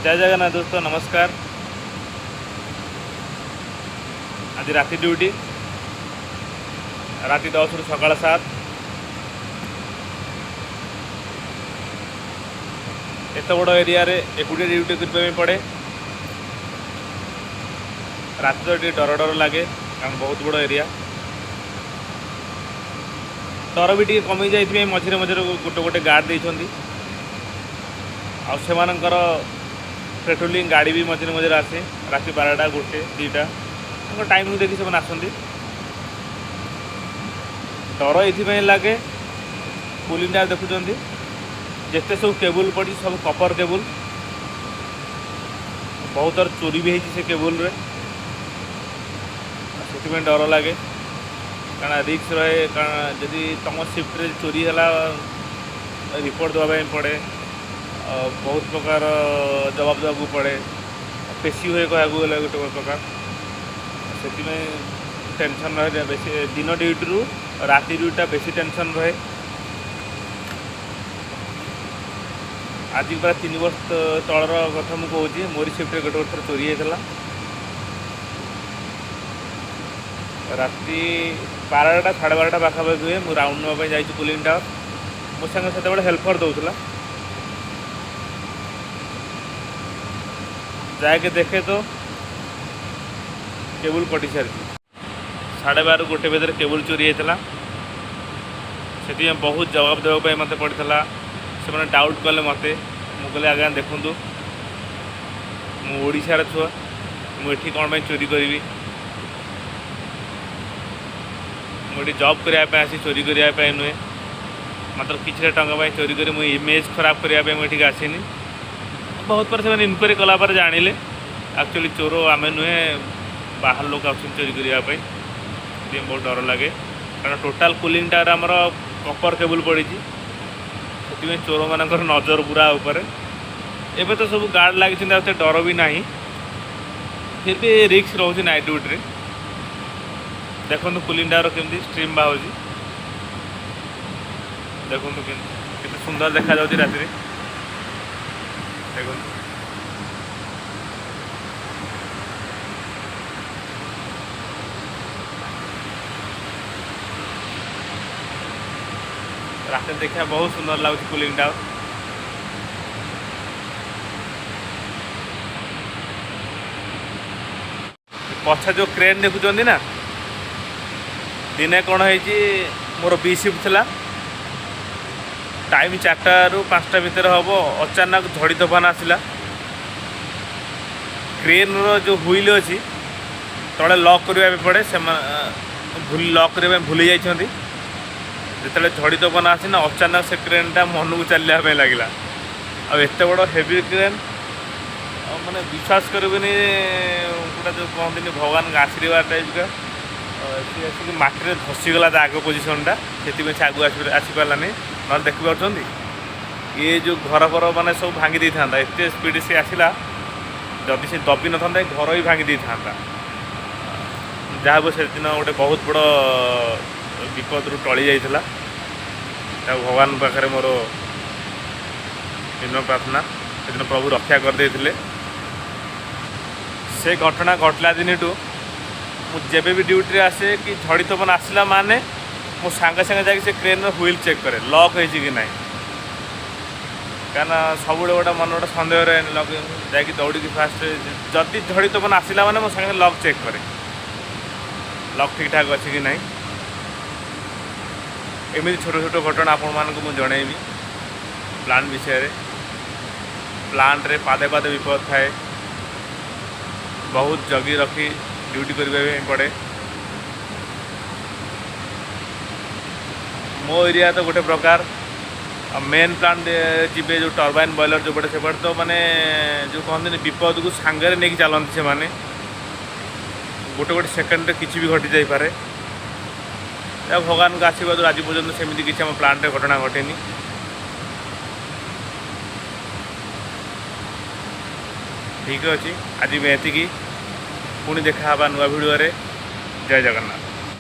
जय जगन्नाथ दोस्तों नमस्कार। आज राति ड्यूटी राति 10 रु सकाळ 7। एत बड़ एरिया रे एकुटिया ड्यूटी करने पड़े। रात तो डर डर लगे कारण बहुत बड़ एरिया। डर भी टे कमी जाए मझे मझे गोटे गोटे गार्ड देइछंती आ सेमानकर पेट्रोलिंग गाड़ी भी मझे मझे आसे। राति 12टा 1 2टा टाइम देखी से आसती। डर ये लगे कूलिंग टावर देखुं जिते सब केबुल पड़ी सब कपर केबुल बहुत थर चोरी भी होती से केबुल रे से डर लगे कारण रिक्स रहे। कारण जदि तुम शिफ्ट रे चोरी है रिपोर्ट देवाई पड़े बहुत प्रकार जवाब देवाक पड़े पेशी हुए कहूँ गले गोटे प्रकार से टेंशन रहे। बेसी दिन ड्यूटी रु राति ड्यूटा बेसी टेंशन रहे। आज प्राय 3 वर्ष तलर कथा मुझे कहूँ मोरी शिफ्ट गोटे गोटे थर चोरी होता। राति 12टा 12:30 पाखापाखि हुए मुझे राउंड नापी जा कूलिंग टावर मो सांगे से हेल्पर दौला जाके देखे तो केबुल कटि सारी 12:30 1 बजे केबुल चोरी होता। से बहुत जवाब देवाई मत पड़ता। से मैंने डाउट कले मत मुझे आज्ञा देखूँ मुशार छुआ मुझे कौन चोरी करी मुझे जॉब करने आसी चोरी करने नुहे मात्र किसी टंका चोरी कर मुझे इमेज खराब करने मुझे आसीनी। बहुत पर से इनक्वारी कलापर जानिले एक्चुअली चोर आम नुहे बाहर लोग आस चोरी करने बहुत डर लगे कारण टोटाल कूलिंग टावर आमर कपर केबुल पड़ी से चोर मान नजर पूरा ऊपर एवं तो सब गार्ड लगी डर भी ना फिर भी रिक्स रोचे नाइट ड्यूटी देखो कूलिंग टावर केमती स्ट्रीम बाहर देखो के सुंदर देखा जाती राति देखो रात देखा बहुत सुंदर लगुच कूलिंग टावर। पछा जो क्रेन देखुं ना दिने कौन है मोर बी शिफ्ट थी टाइम 4टा ରୁ 5ଟା भितर हम अचानक झड़ी तोफान आसला। क्रेन जो हुईल अच्छी तले लॉक करने पड़े से लॉक करने भूली जाइए जिते झड़ी तोफान आसीना अचानक से क्रेनटा मन को चलने लगला। आते बड़ हेवी क्रेन माने विश्वास करें गोटा जो कहते भगवान का आशीर्वाद टाइप का आसिक मटिरे धसीगला आग पोजिशनटा से आगू आसीपारानी ना देखिपे ये जो घर फर मैंने सब भांगी दे था एत स्पीड से आसला जदि से दबी न था घर भी भांगी दे था जहाँ से दिन गोटे बहुत बड़ विपद रु टली जाइला। भगवान पाखे मोर निम्न प्रार्थना से प्रभु रक्षा करदे से घटना घटला दिन मुझे भी ड्यूटी आसे कि झड़ी तोफान आसला माने मो सांगे सांगे जाकि से क्रेन व्हील चेक करे लॉक है कि ना क्या सब गोटे मन गोटे सन्देह रहे लॉक जाकि दौड़ी फास्ट जदि झड़ी तोफान आसला माने मो सांगे लॉक चेक करे लॉक ठीक ठाक अच्छी कि ना। एमती छोट छोट घटना आपण मानक मुझे जनइबी प्लांट विषय प्लांट रे पादे पादे विपद थाए बहुत जगी रखी ड्यूटी करने पड़े। मो एरिया तो गोटे प्रकार मेन प्लांट जी जो टर्बाइन बॉयलर जो पड़े से तो माने जो कहते विपद को सांगे नहीं चलती से माने गोटे गोटे सेकेंड किसी भी घटी जापे। भगवान का आशीर्वाद आज पर्यटन सेमती किसी आम प्लांट घटना घटेनी। ठीक अच्छे आज भी एति पुणी देखा नुआ भिडियो। जय जगन्नाथ।